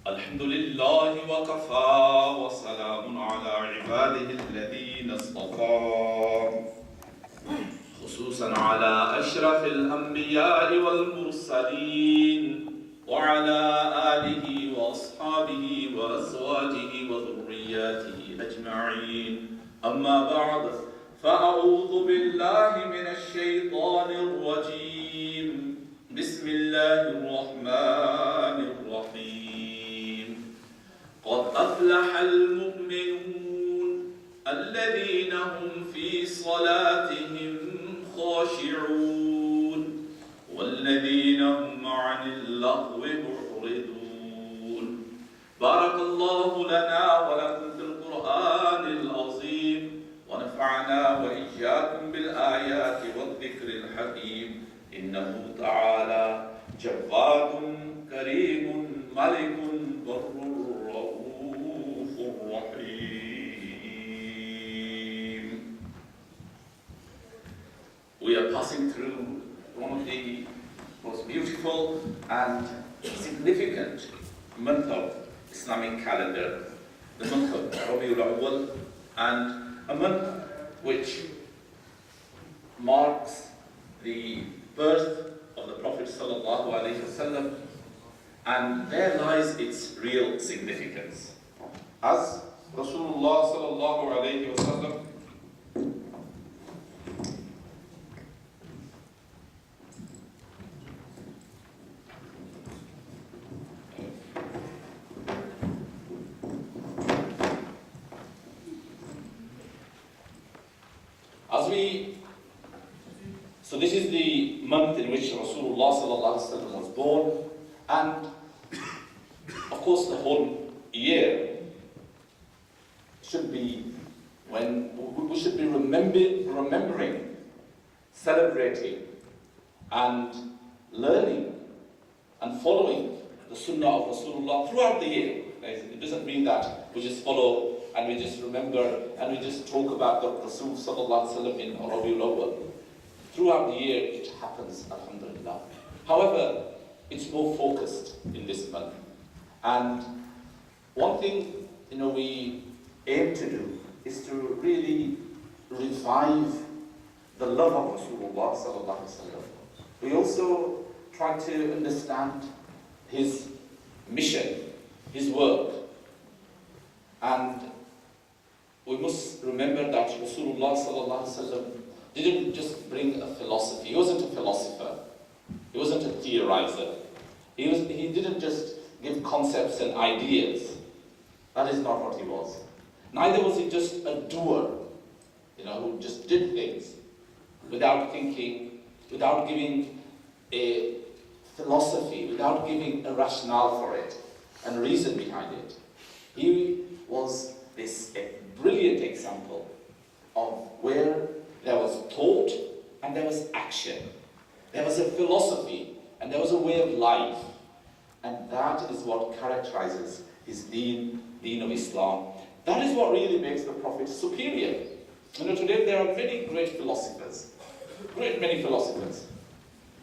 الحمد لله وكفى وسلام على عباده الذين اصطفى خصوصا على أشرف الأنبياء والمرسلين وعلى آله وأصحابه وأزواجه وذرياته أجمعين أما بعد فأعوذ بالله من الشيطان الرجيم بسم الله الرحمن الرحيم قد أفلح المؤمنون الذين هم في صلاتهم خاشعون والذين هم عن اللغو معرضون بارك الله لنا ولكم في القرآن العظيم ونفعنا وإياكم بالآيات والذكر الحكيم إنه تعالى جواد كريم ملك بر رؤوف رحيم. We are passing through one of the most beautiful and significant month of Islamic calendar, the month of Rabiul Awwal, and a month which marks the birth of the Prophet sallallahu alaihi wasallam, and there lies its real significance. As Rasulullah sallallahu alaihi wasallam So this is the month in which Rasulullah sallallahu alaihi wasallam was born, and of course the whole year should be when we should be remembering, celebrating, and learning and following the Sunnah of Rasulullah throughout the year. It doesn't mean that we just follow and we just remember and we just talk about the Rasul sallallahu alaihi wasallam in Rabiul Awwal. Throughout the year it happens, alhamdulillah. However, it's more focused in this month. And one thing we aim to do is to really revive the love of Rasulullah sallallahu alaihi wasallam. We also try to understand his mission, his work. And we must remember that Rasulullah sallallahu alaihi wasallam didn't just bring a philosophy. He wasn't a philosopher. He wasn't a theorizer. He didn't just give concepts and ideas. That is not what he was. Neither was he just a doer, who just did things without thinking, without giving a philosophy, without giving a rationale for it and reason behind it. He was a brilliant example of where there was thought and there was action. There was a philosophy and there was a way of life. And that is what characterizes his deen of Islam. That is what really makes the Prophet superior. Today there are many great philosophers, many philosophers,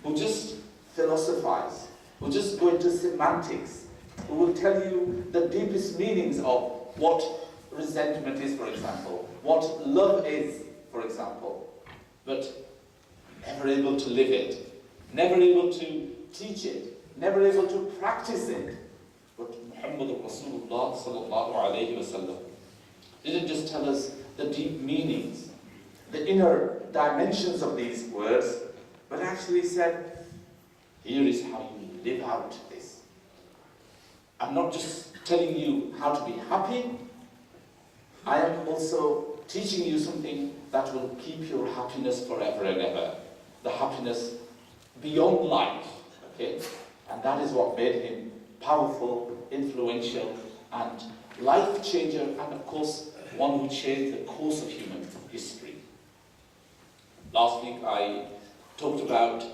who just philosophize, who just go into semantics, who will tell you the deepest meanings of what resentment is, for example, what love is, for example, but never able to live it, never able to teach it, never able to practice it. But Muhammad Rasulullah sallallahu alayhi wasallam didn't just tell us the deep meanings, the inner dimensions of these words, but actually said, here is how you live out this. I'm not just telling you how to be happy, I am also teaching you something that will keep your happiness forever and ever. The happiness beyond life, okay? And that is what made him powerful, influential, and life changer, and of course, one who changed the course of human history. Last week I talked about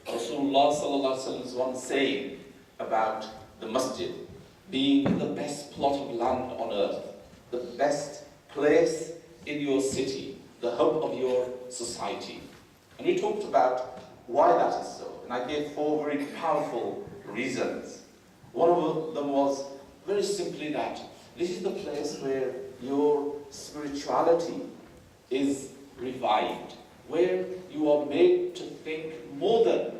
Rasulullah sallallahu alaihi wasallam's one saying about the masjid being the best plot of land on earth, the best place in your city, the hub of your society. And we talked about why that is so. And I gave 4 very powerful reasons. One of them was very simply that this is the place where your spirituality is revived, where you are made to think more than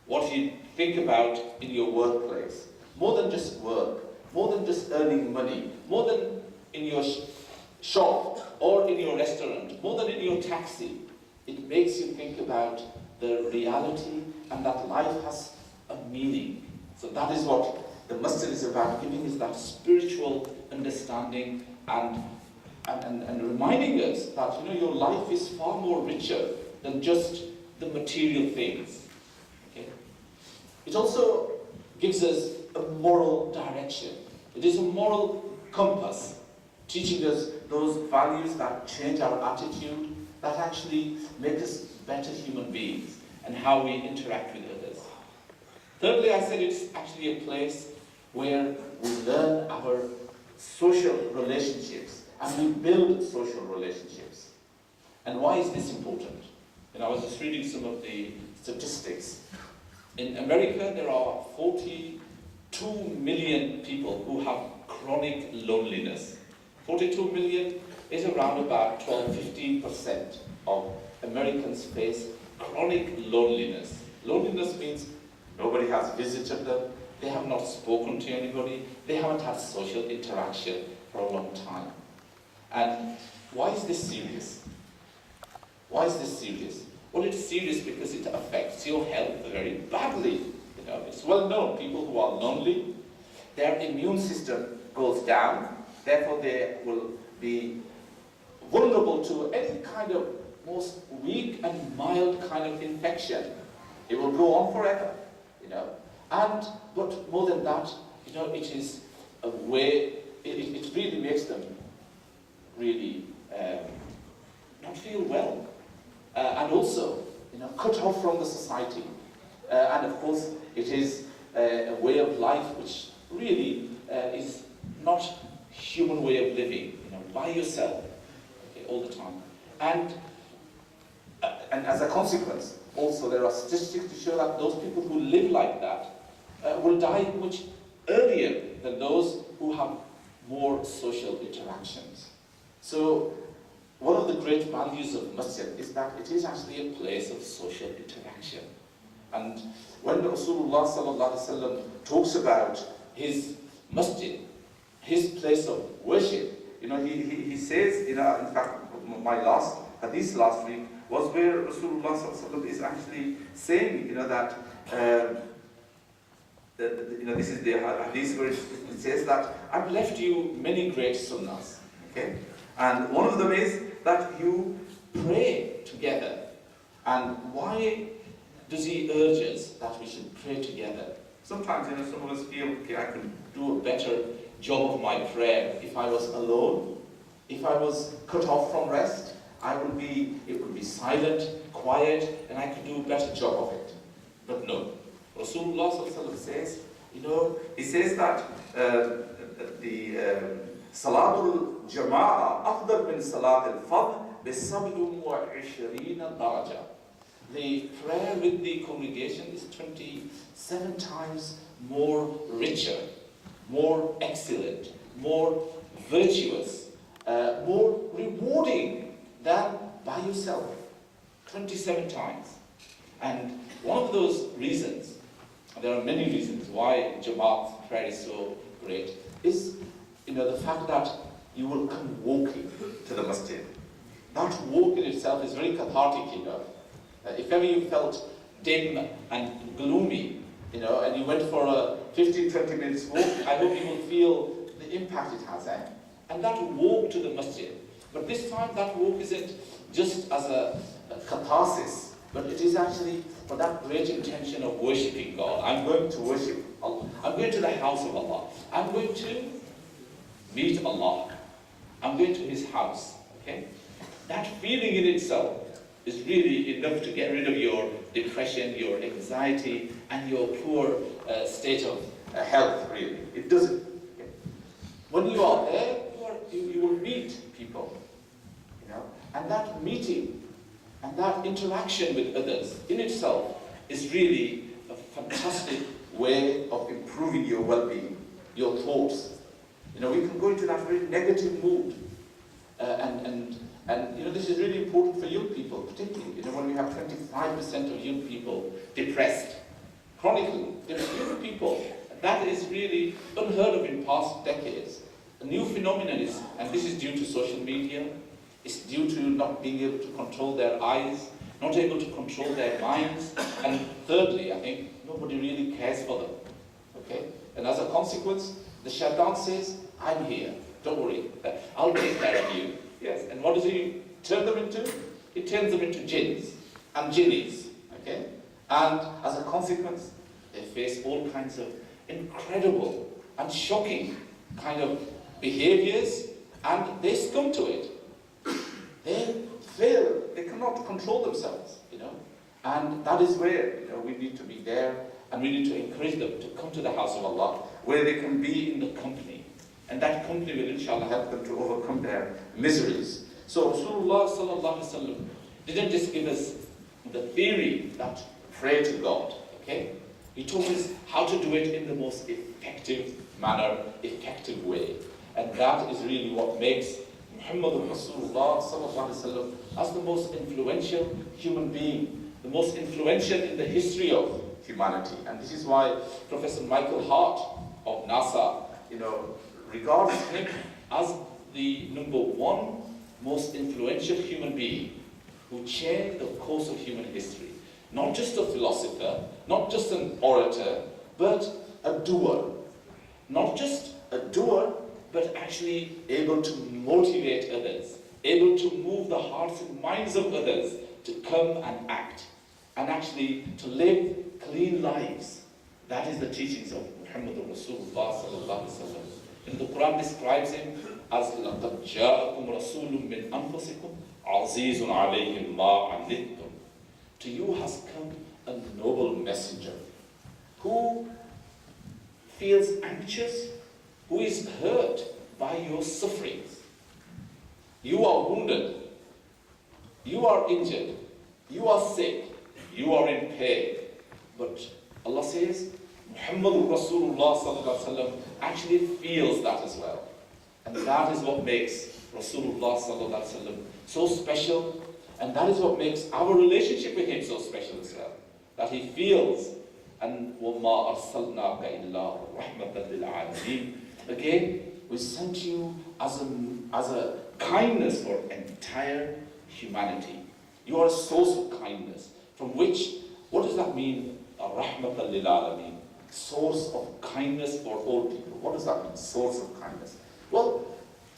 what you think about in your workplace, more than just work, more than just earning money, more than in your shop or in your restaurant, more than in your taxi. It makes you think about the reality and that life has a meaning. So that is what the masjid is about, giving us that spiritual understanding and reminding us that your life is far more richer than just the material things. Okay? It also gives us a moral direction. It is a moral compass, teaching us those values that change our attitude, that actually make us better human beings, and how we interact with others. Thirdly, I said it's actually a place where we learn our social relationships and we build social relationships. And why is this important? And I was just reading some of the statistics. In America, there are 42 million people who have chronic loneliness. 42 million is around about 12-15% of Americans face chronic loneliness. Loneliness means nobody has visited them, they have not spoken to anybody, they haven't had social interaction for a long time. And why is this serious? Why is this serious? Well, it's serious because it affects your health very badly. It's well known, people who are lonely, their immune system goes down, therefore they will be vulnerable to any kind of most weak and mild kind of infection. It will go on forever, but more than that, it is a way, it really makes them really not feel well. And also, cut off from the society. And of course, it is a way of life which really is not human way of living, by yourself, all the time. And as a consequence, also there are statistics to show that those people who live like that will die much earlier than those who have more social interactions. So one of the great values of masjid is that it is actually a place of social interaction. And when Rasulullah sallallahu alaihi wasallam talks about his masjid, his place of worship, he says, in fact, my last hadith last week was where Rasulullah sallallahu alaihi wasallam is actually saying, that this is the hadith where it says that I've left you many great sunnahs, okay? And one of them is that you pray together. And why does he urge us that we should pray together? Sometimes, some of us feel, okay, I could do a better job of my prayer if I was alone, if I was cut off from rest. It would be silent, quiet, and I could do a better job of it. But no. Rasulullah sallallahu alaihi wasallam says, he says that the Salatul Jama'a afdal min Salat al-Fadh bi 27 daraja. The prayer with the congregation is 27 times more richer, more excellent, more virtuous, more rewarding than by yourself. 27 times. And one of those reasons, and there are many reasons why Jamaat prayer is so great, is the fact that you will come walking to the masjid. That walk in itself is very cathartic, If ever you felt dim and gloomy, and you went for a 15-20 minutes walk, I hope you will feel the impact it has, And that walk to the masjid. But this time that walk isn't just as a catharsis, but it is actually for that great intention of worshipping God. I'm going to worship Allah. I'm going to the house of Allah. I'm going to meet Allah. I'm going to His house. Okay? That feeling in itself is really enough to get rid of your depression, your anxiety, and your poor state of health, really. It doesn't. Okay? When you are there, you will meet people. And that meeting and that interaction with others in itself is really a fantastic way of improving your well-being. your thoughts. We can go into that very negative mood. And this is really important for young people, particularly, when we have 25% of young people depressed, chronically, young people. That is really unheard of in past decades. A new phenomenon is, and this is due to social media, it's due to not being able to control their eyes, not able to control their minds, and thirdly, I think, nobody really cares for them. Okay? And as a consequence, the shaitan says, I'm here, don't worry, I'll take care of you. Yes, and what does he turn them into? He turns them into jinns and jinnies. Okay? And as a consequence, they face all kinds of incredible and shocking kind of behaviors, and they succumb to it. They fail, they cannot control themselves, And that is where, we need to be there, and we need to encourage them to come to the house of Allah, where they can be in the company. And that company will, inshallah, help them to overcome their miseries. So Rasulullah sallallahu alaihi wasallam didn't just give us the theory that pray to God, okay? He taught us how to do it in the most effective manner, effective way. And that is really what makes Muhammad Rasulullah sallallahu alaihi wasallam as the most influential human being, the most influential in the history of humanity. And this is why Professor Michael Hart of NASA, regards him as the number one most influential human being who changed the course of human history. Not just a philosopher, not just an orator, but a doer. Not just a doer, but actually able to motivate others, able to move the hearts and minds of others to come and act, and actually to live clean lives. That is the teachings of Muhammad Rasulullah sallallahu alaihi wasallam. And the Quran describes him as لَقَدْ جَاءَكُمْ رَسُولٌ مِّنْ أَنفُسِكُمْ عَزِيزٌ عَلَيْهِ مَا عَنِتُّمْ. To you has come a noble messenger who feels anxious, who is hurt by your sufferings. You are wounded, you are injured, you are sick, you are in pain. But Allah says, Muhammad Rasulullah sallallahu alaihi wasallam actually feels that as well. And that is what makes Rasulullah sallallahu alaihi wasallam so special, and that is what makes our relationship with him so special as well. That he feels, and وَمَا أَرْسَلْنَاكَ إِلَّا رَحْمَةً لِلْعَالَمِينَ. Again, we sent you as a kindness for entire humanity. You are a source of kindness, from which, what does that mean? رَحْمَةً لِلْعَالَمِينَ. Source of kindness for all people. What does that mean, source of kindness? Well,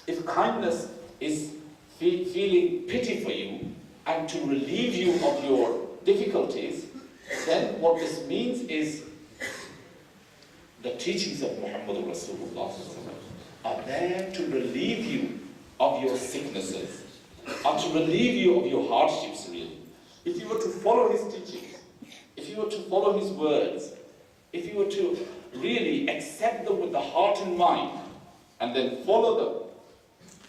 if kindness is feeling pity for you and to relieve you of your difficulties, then what this means is the teachings of Muhammad Rasulullah are there to relieve you of your sicknesses, or to relieve you of your hardships, really. If you were to follow his teachings, if you were to follow his words, if you were to really accept them with the heart and mind, and then follow them,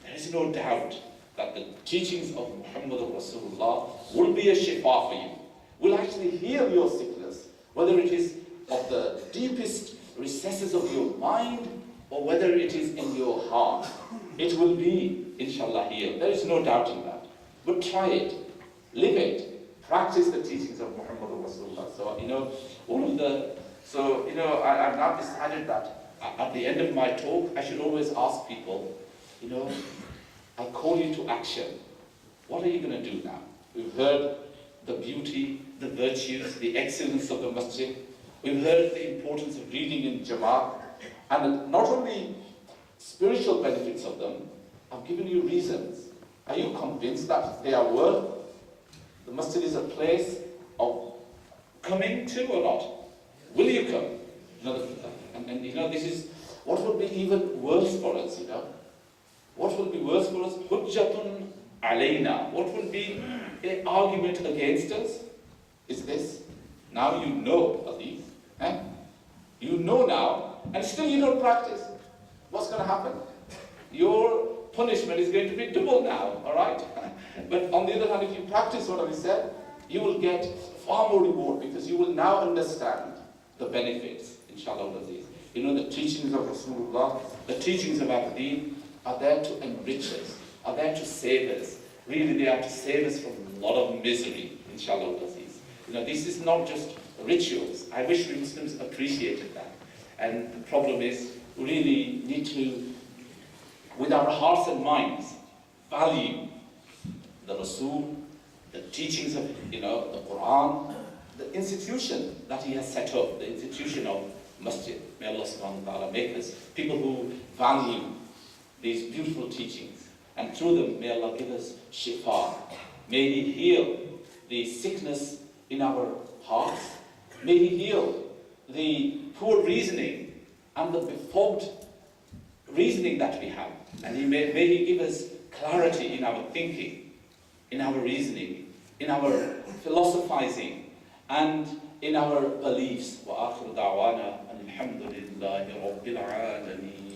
there is no doubt that the teachings of Muhammad Rasulullah will be a shifa for you, will actually heal your sickness, whether it is of the deepest recesses of your mind, or whether it is in your heart. It will be, inshallah, healed. There is no doubt in that. But try it, live it, practice the teachings of Muhammad Rasulullah. I've now decided that at the end of my talk, I should always ask people, I call you to action. What are you going to do now? We've heard the beauty, the virtues, the excellence of the masjid. We've heard the importance of reading in Juma, and not only spiritual benefits of them, I've given you reasons. Are you convinced that they are worth? The masjid is a place of coming to or not? Will you come? This is what would be even worse for us, What will be worse for us? Hujjatun alayna. What will be an argument against us? Is this. Now you know, Hadith. You know now, and still you don't practice. What's going to happen? Your punishment is going to be double now, alright? But on the other hand, if you practice what I said, you will get far more reward, because you will now understand the benefits, inshallah, of these. the teachings of Rasulullah, the teachings of our deen are there to enrich us, are there to save us. Really, they are to save us from a lot of misery, inshallah. This is not just rituals. I wish we Muslims appreciated that. And the problem is, we really need to, with our hearts and minds, value the Rasul, the teachings of, the Quran, the institution that he has set up, the institution of Masjid. May Allah subhanahu wa ta'ala make us people who value these beautiful teachings. And through them, may Allah give us shifa. May He heal the sickness in our hearts. May He heal the poor reasoning and the befogged reasoning that we have. And may He give us clarity in our thinking, in our reasoning, in our philosophizing, and in our beliefs. وآخر دعوانا أن الحمد لله رب العالمين.